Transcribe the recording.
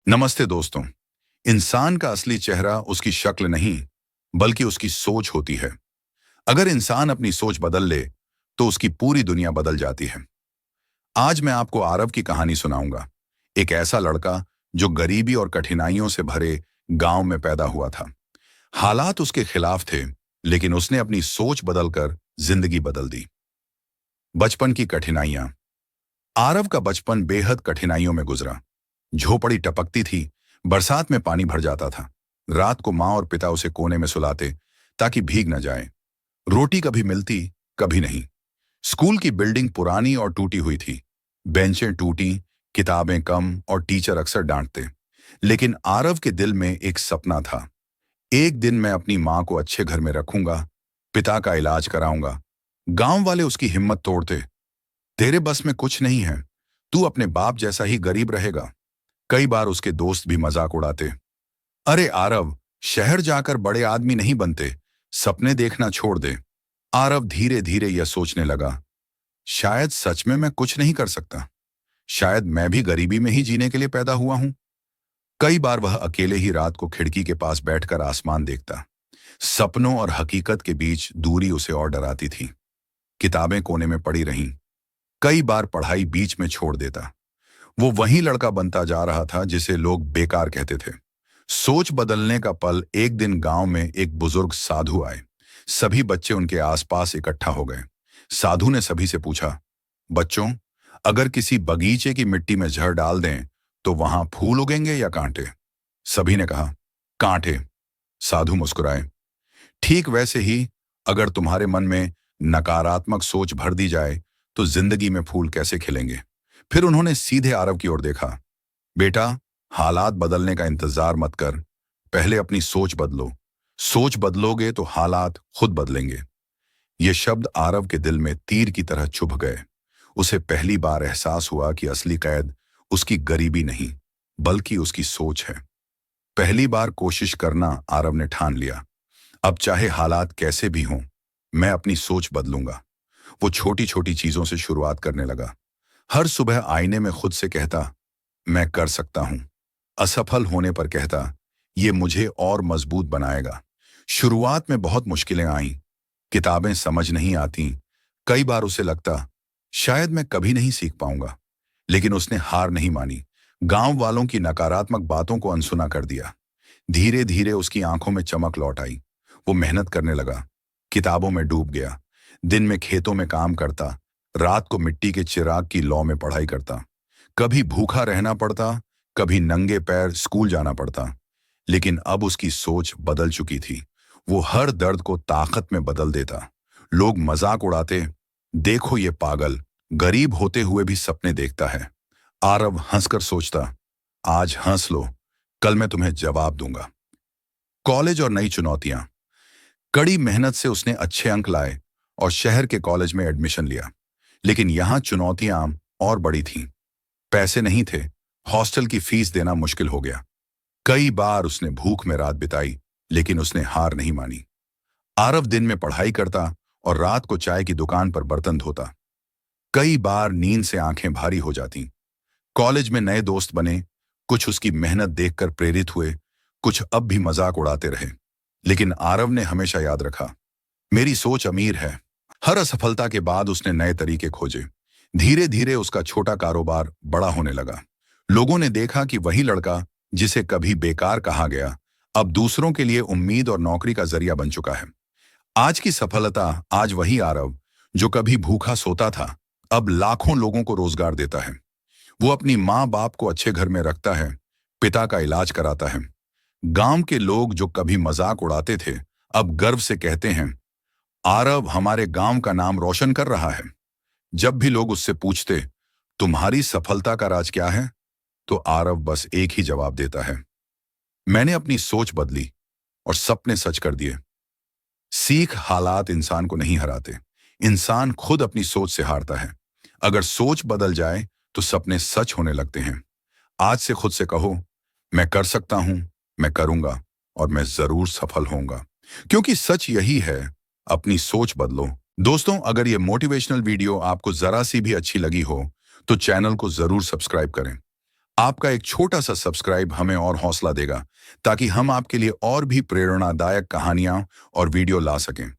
नमस्ते दोस्तों। इंसान का असली चेहरा उसकी शक्ल नहीं, बल्कि उसकी सोच होती है। अगर इंसान अपनी सोच बदल ले, तो उसकी पूरी दुनिया बदल जाती है। आज मैं आपको आरव की कहानी सुनाऊंगा। एक ऐसा लड़का जो गरीबी और कठिनाइयों से भरे गांव में पैदा हुआ था। हालात उसके खिलाफ थे, लेकिन उसने अपनी सोच बदलकर जिंदगी बदल दी। बचपन की कठिनाइयां। आरव का बचपन बेहद कठिनाइयों में गुजरा। झोपड़ी टपकती थी, बरसात में पानी भर जाता था। रात को माँ और पिता उसे कोने में सुलाते ताकि भीग न जाए। रोटी कभी मिलती, कभी नहीं। स्कूल की बिल्डिंग पुरानी और टूटी हुई थी। बेंचें टूटी, किताबें कम और टीचर अक्सर डांटते। लेकिन आरव के दिल में एक सपना था। एक दिन मैं अपनी माँ को अच्छे घर में रखूंगा, पिता का इलाज कराऊंगा। गांव वाले उसकी हिम्मत तोड़ते। तेरे बस में कुछ नहीं है, तू अपने बाप जैसा ही गरीब रहेगा। कई बार उसके दोस्त भी मजाक उड़ाते। अरे आरव, शहर जाकर बड़े आदमी नहीं बनते, सपने देखना छोड़ दे। आरव धीरे धीरे यह सोचने लगा, शायद सच में मैं कुछ नहीं कर सकता। शायद मैं भी गरीबी में ही जीने के लिए पैदा हुआ हूं। कई बार वह अकेले ही रात को खिड़की के पास बैठकर आसमान देखता। सपनों और हकीकत के बीच दूरी उसे और डराती थी। किताबें कोने में पड़ी रहीं। कई बार पढ़ाई बीच में छोड़ देता। वो वही लड़का बनता जा रहा था जिसे लोग बेकार कहते थे। सोच बदलने का पल। एक दिन गांव में एक बुजुर्ग साधु आए। सभी बच्चे उनके आसपास इकट्ठा हो गए। साधु ने सभी से पूछा, बच्चों, अगर किसी बगीचे की मिट्टी में जहर डाल दें तो वहां फूल उगेंगे या कांटे? सभी ने कहा, कांटे। साधु मुस्कुराए। ठीक वैसे ही, अगर तुम्हारे मन में नकारात्मक सोच भर दी जाए तो जिंदगी में फूल कैसे खिलेंगे? फिर उन्होंने सीधे आरव की ओर देखा। बेटा, हालात बदलने का इंतजार मत कर, पहले अपनी सोच बदलो। सोच बदलोगे तो हालात खुद बदलेंगे। ये शब्द आरव के दिल में तीर की तरह चुभ गए। उसे पहली बार एहसास हुआ कि असली कैद उसकी गरीबी नहीं, बल्कि उसकी सोच है। पहली बार कोशिश करना आरव ने ठान लिया। अब चाहे हालात कैसे भी हों, मैं अपनी सोच बदलूंगा। वो छोटी छोटी चीजों से शुरुआत करने लगा। हर सुबह आईने में खुद से कहता, मैं कर सकता हूं। असफल होने पर कहता, ये मुझे और मजबूत बनाएगा। शुरुआत में बहुत मुश्किलें आईं। किताबें समझ नहीं आती। कई बार उसे लगता, शायद मैं कभी नहीं सीख पाऊंगा। लेकिन उसने हार नहीं मानी। गांव वालों की नकारात्मक बातों को अनसुना कर दिया। धीरे धीरे उसकी आंखों में चमक लौट आई। वो मेहनत करने लगा। किताबों में डूब गया। दिन में खेतों में काम करता, रात को मिट्टी के चिराग की लौ में पढ़ाई करता। कभी भूखा रहना पड़ता, कभी नंगे पैर स्कूल जाना पड़ता। लेकिन अब उसकी सोच बदल चुकी थी। वो हर दर्द को ताकत में बदल देता। लोग मजाक उड़ाते, देखो ये पागल, गरीब होते हुए भी सपने देखता है। आरव हंसकर सोचता, आज हंस लो, कल मैं तुम्हें जवाब दूंगा। कॉलेज और नई चुनौतियां। कड़ी मेहनत से उसने अच्छे अंक लाए और शहर के कॉलेज में एडमिशन लिया। लेकिन यहां चुनौतियां और बड़ी थीं। पैसे नहीं थे, हॉस्टल की फीस देना मुश्किल हो गया। कई बार उसने भूख में रात बिताई, लेकिन उसने हार नहीं मानी। आरव दिन में पढ़ाई करता और रात को चाय की दुकान पर बर्तन धोता। कई बार नींद से आंखें भारी हो जाती। कॉलेज में नए दोस्त बने। कुछ उसकी मेहनत देखकर प्रेरित हुए, कुछ अब भी मजाक उड़ाते रहे। लेकिन आरव ने हमेशा याद रखा, मेरी सोच अमीर है। हर असफलता के बाद उसने नए तरीके खोजे। धीरे धीरे उसका छोटा कारोबार बड़ा होने लगा। लोगों ने देखा कि वही लड़का जिसे कभी बेकार कहा गया, अब दूसरों के लिए उम्मीद और नौकरी का जरिया बन चुका है। आज की सफलता, आज वही आरव जो कभी भूखा सोता था, अब लाखों लोगों को रोजगार देता है। वो अपनी माँ बाप को अच्छे घर में रखता है, पिता का इलाज कराता है। गांव के लोग जो कभी मजाक उड़ाते थे, अब गर्व से कहते हैं, आरव हमारे गांव का नाम रोशन कर रहा है। जब भी लोग उससे पूछते, तुम्हारी सफलता का राज क्या है, तो आरव बस एक ही जवाब देता है, मैंने अपनी सोच बदली और सपने सच कर दिए। सीख, हालात इंसान को नहीं हराते, इंसान खुद अपनी सोच से हारता है। अगर सोच बदल जाए तो सपने सच होने लगते हैं। आज से खुद से कहो, मैं कर सकता हूं, मैं करूंगा और मैं जरूर सफल होऊंगा। क्योंकि सच यही है, अपनी सोच बदलो। दोस्तों, अगर ये मोटिवेशनल वीडियो आपको जरा सी भी अच्छी लगी हो तो चैनल को जरूर सब्सक्राइब करें। आपका एक छोटा सा सब्सक्राइब हमें और हौसला देगा ताकि हम आपके लिए और भी प्रेरणादायक कहानियां और वीडियो ला सकें।